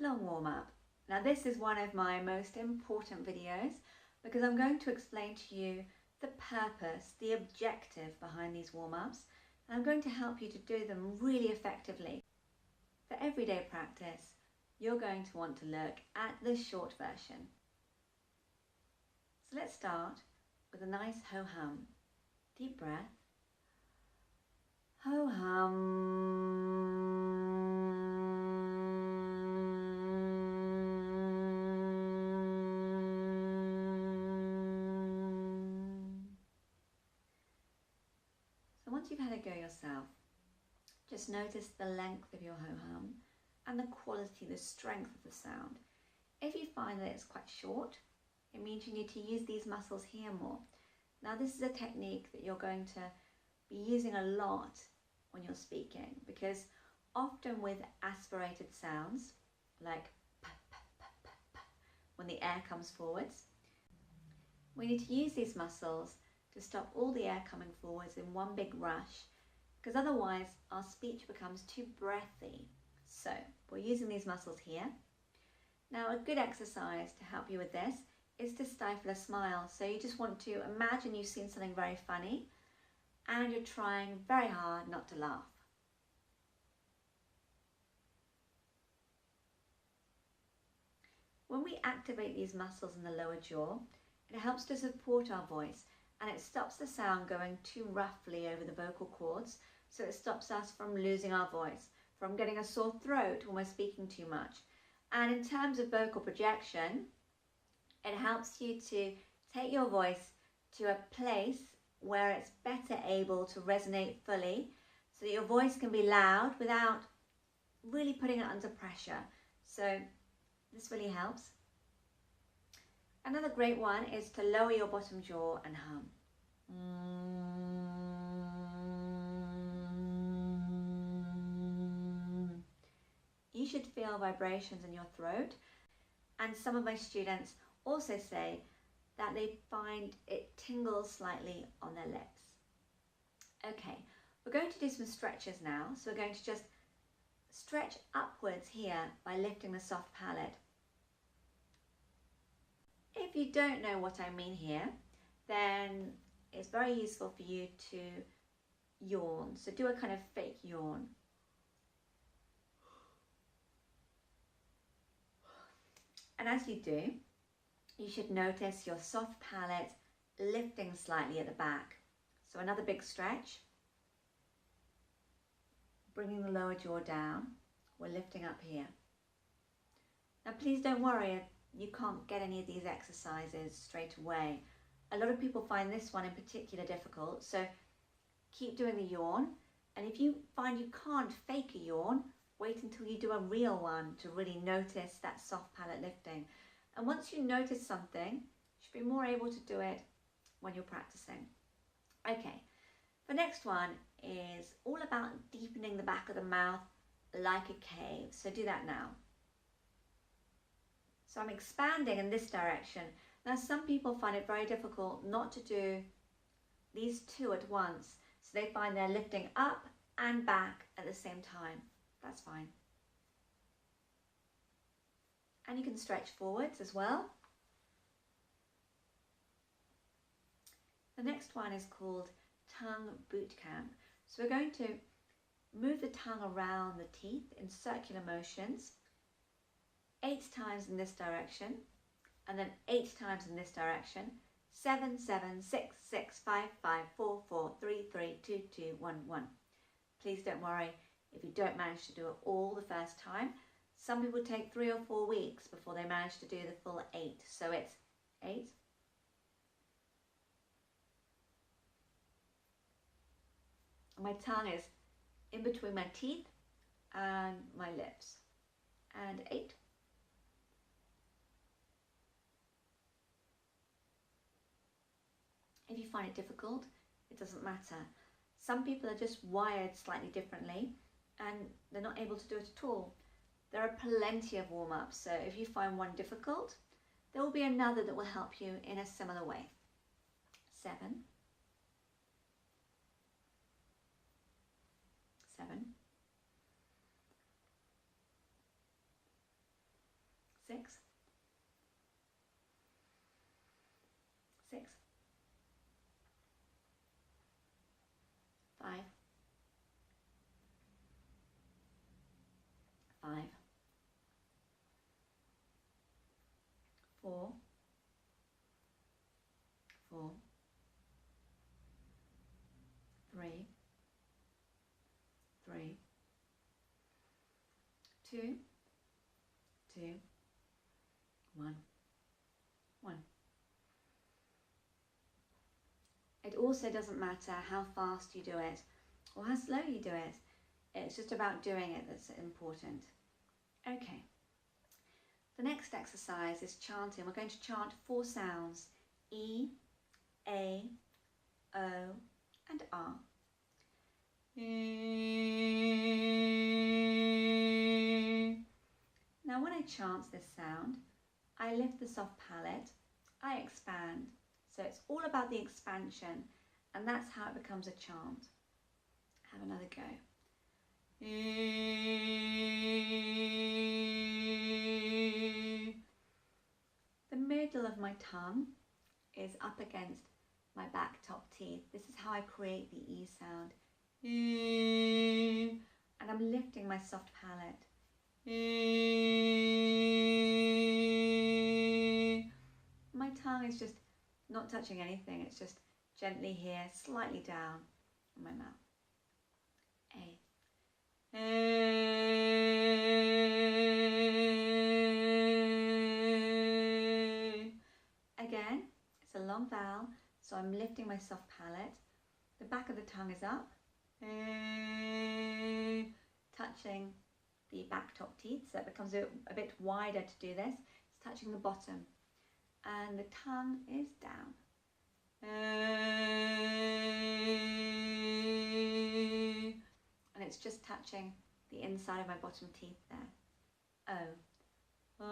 long warm-up. Now this is one of my most important videos because I'm going to explain to you the purpose, the objective behind these warm-ups, and I'm going to help you to do them really effectively. For everyday practice, you're going to want to look at the short version. So let's start with a nice ho-hum. Deep breath. Ho-hum. So once you've had a go yourself, just notice the length of your ho-hum and the quality, the strength of the sound. If you find that it's quite short, it means you need to use these muscles here more. Now this is a technique that you're going to be using a lot when you're speaking, because often with aspirated sounds, like p, p, p, p, p, when the air comes forwards, we need to use these muscles to stop all the air coming forwards in one big rush, because otherwise our speech becomes too breathy. So we're using these muscles here. Now a good exercise to help you with this is to stifle a smile. So you just want to imagine you've seen something very funny and you're trying very hard not to laugh. When we activate these muscles in the lower jaw, it helps to support our voice and it stops the sound going too roughly over the vocal cords, so it stops us from losing our voice, from getting a sore throat when we're speaking too much. And in terms of vocal projection, it helps you to take your voice to a place where it's better able to resonate fully, so that your voice can be loud without really putting it under pressure. So this really helps. Another great one is to lower your bottom jaw and hum. You should feel vibrations in your throat, and some of my students also say that they find it tingles slightly on their lips. Okay, we're going to do some stretches now. So we're going to just stretch upwards here by lifting the soft palate. If you don't know what I mean here, then it's very useful for you to yawn. So do a kind of fake yawn. And as you do, you should notice your soft palate lifting slightly at the back. So another big stretch. Bringing the lower jaw down. We're lifting up here. Now please don't worry, you can't get any of these exercises straight away. A lot of people find this one in particular difficult, so keep doing the yawn. And if you find you can't fake a yawn, wait until you do a real one to really notice that soft palate lifting. And once you notice something, you should be more able to do it when you're practicing. Okay, the next one is all about deepening the back of the mouth like a cave. So do that now. So I'm expanding in this direction. Now some people find it very difficult not to do these two at once. So they find they're lifting up and back at the same time. That's fine. And you can stretch forwards as well. The next one is called tongue bootcamp. So we're going to move the tongue around the teeth in circular motions, 8 times in this direction, and then 8 times in this direction. 7, 7, 6, 6, 5, 5, 4, 4, 3, 3, 2, 2, 1, 1. Please don't worry if you don't manage to do it all the first time. Some people take 3 or 4 weeks before they manage to do the full 8. So it's 8. My tongue is in between my teeth and my lips. And 8. If you find it difficult, it doesn't matter. Some people are just wired slightly differently and they're not able to do it at all. There are plenty of warm-ups, so if you find one difficult, there will be another that will help you in a similar way. 7. 7. 6, 5, 5, 4, 4, 3, 3, 2, 2, 1, 1. It also doesn't matter how fast you do it or how slow you do it. It's just about doing it that's important. Okay. The next exercise is chanting. We're going to chant 4 sounds: E, A, O, and R. Now when I chant this sound, I lift the soft palate, I expand. So it's all about the expansion, and that's how it becomes a chant. Have another go. The middle of my tongue is up against my back top teeth. This is how I create the E sound. And I'm lifting my soft palate. My tongue is just not touching anything. It's just gently here, slightly down in my mouth. A. Again, it's a long vowel, so I'm lifting my soft palate. The back of the tongue is up, touching the back top teeth, so it becomes a bit wider to do this. It's touching the bottom, and the tongue is down. And it's just touching the inside of my bottom teeth there. O. O.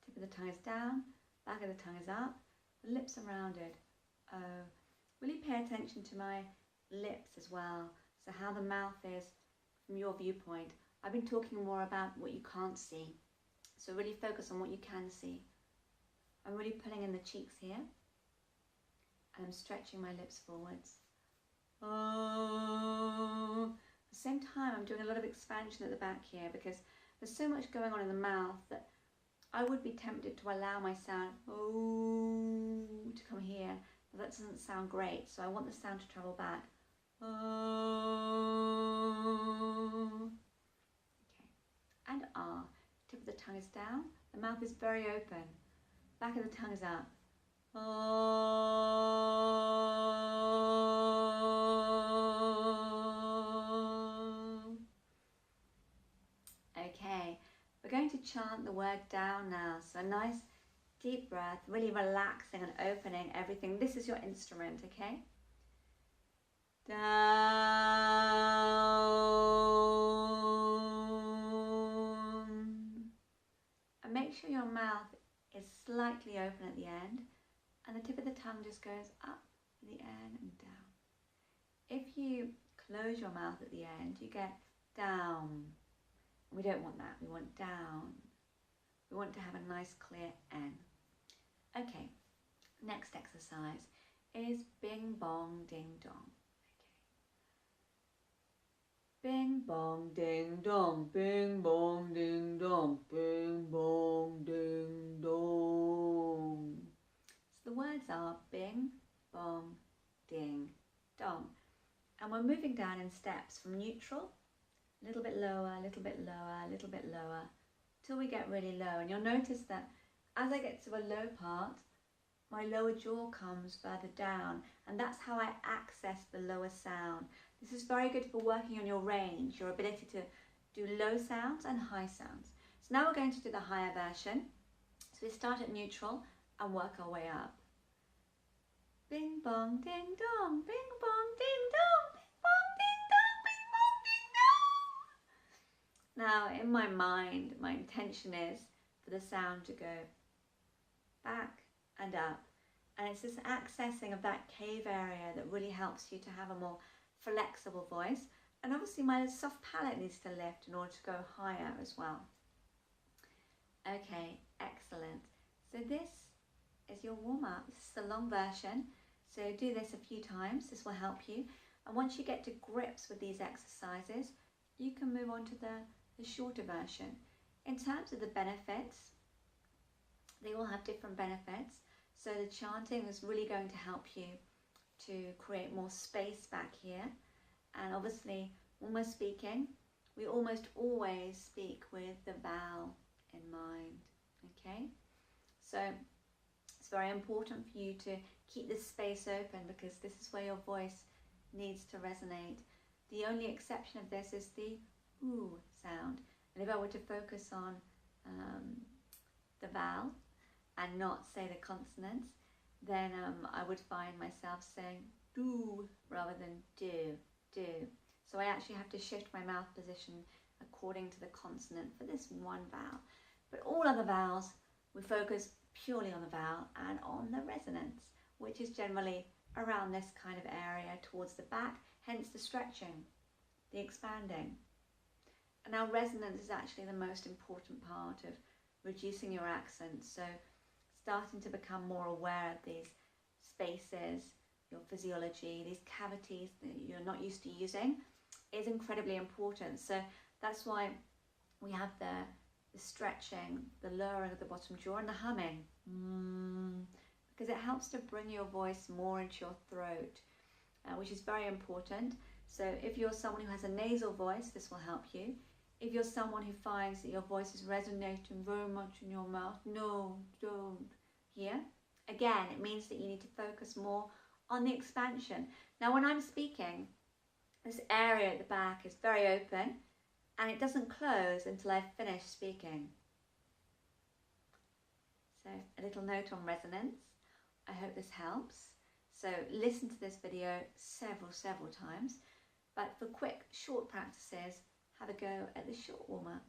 Tip of the tongue is down, back of the tongue is up, the lips are rounded. O. Really pay attention to my lips as well, so how the mouth is from your viewpoint. I've been talking more about what you can't see, so really focus on what you can see. I'm really pulling in the cheeks here, and I'm stretching my lips forwards. Oh. At the same time, I'm doing a lot of expansion at the back here because there's so much going on in the mouth that I would be tempted to allow my sound oh to come here, but that doesn't sound great, so I want the sound to travel back. Oh. Okay. And R. Tip of the tongue is down, the mouth is very open, back of the tongue is up. Oh. Okay, we're going to chant the word down now. So a nice deep breath, really relaxing and opening everything. This is your instrument, okay? Down. And make sure your mouth is slightly open at the end, and the tip of the tongue just goes up at the end and down. If you close your mouth at the end, you get down. We don't want that, we want down. We want to have a nice clear N. Okay, next exercise is bing bong ding dong. Okay. Bing bong ding dong, bing bong ding dong, bing bong ding dong. So the words are bing, bong, ding, dong. And we're moving down in steps from neutral, a little bit lower, a little bit lower, a little bit lower, till we get really low. And you'll notice that as I get to a low part, my lower jaw comes further down, and that's how I access the lower sound. This is very good for working on your range, your ability to do low sounds and high sounds. So now we're going to do the higher version. So we start at neutral and work our way up. Bing bong ding dong, bing bong ding dong, bing bong ding dong, bing bong ding dong. Now in my mind, my intention is for the sound to go back and up, and it's this accessing of that cave area that really helps you to have a more flexible voice. And obviously my soft palate needs to lift in order to go higher as well. Okay, excellent. So this is your warm-up. This is the long version. So do this a few times. This will help you. And once you get to grips with these exercises, you can move on to the shorter version. In terms of the benefits, they all have different benefits. So the chanting is really going to help you to create more space back here. And obviously, when we're speaking, we almost always speak with the vowel in mind, okay? So it's very important for you to keep this space open because this is where your voice needs to resonate. The only exception of this is the ooh sound. And if I were to focus on the vowel and not say the consonants, then I would find myself saying do rather than do. So I actually have to shift my mouth position according to the consonant for this one vowel. But all other vowels, we focus purely on the vowel and on the resonance, which is generally around this kind of area towards the back, hence the stretching, the expanding. And now resonance is actually the most important part of reducing your accent. So starting to become more aware of these spaces, your physiology, these cavities that you're not used to using is incredibly important. So that's why we have the stretching, the lowering of the bottom jaw and the humming, because it helps to bring your voice more into your throat, which is very important. So if you're someone who has a nasal voice, this will help you. If you're someone who finds that your voice is resonating very much in your mouth, no, don't here. Again, it means that you need to focus more on the expansion. Now, when I'm speaking, this area at the back is very open and it doesn't close until I've finished speaking. So a little note on resonance. I hope this helps. So listen to this video several times, but for quick, short practices, have a go at the short warm-up.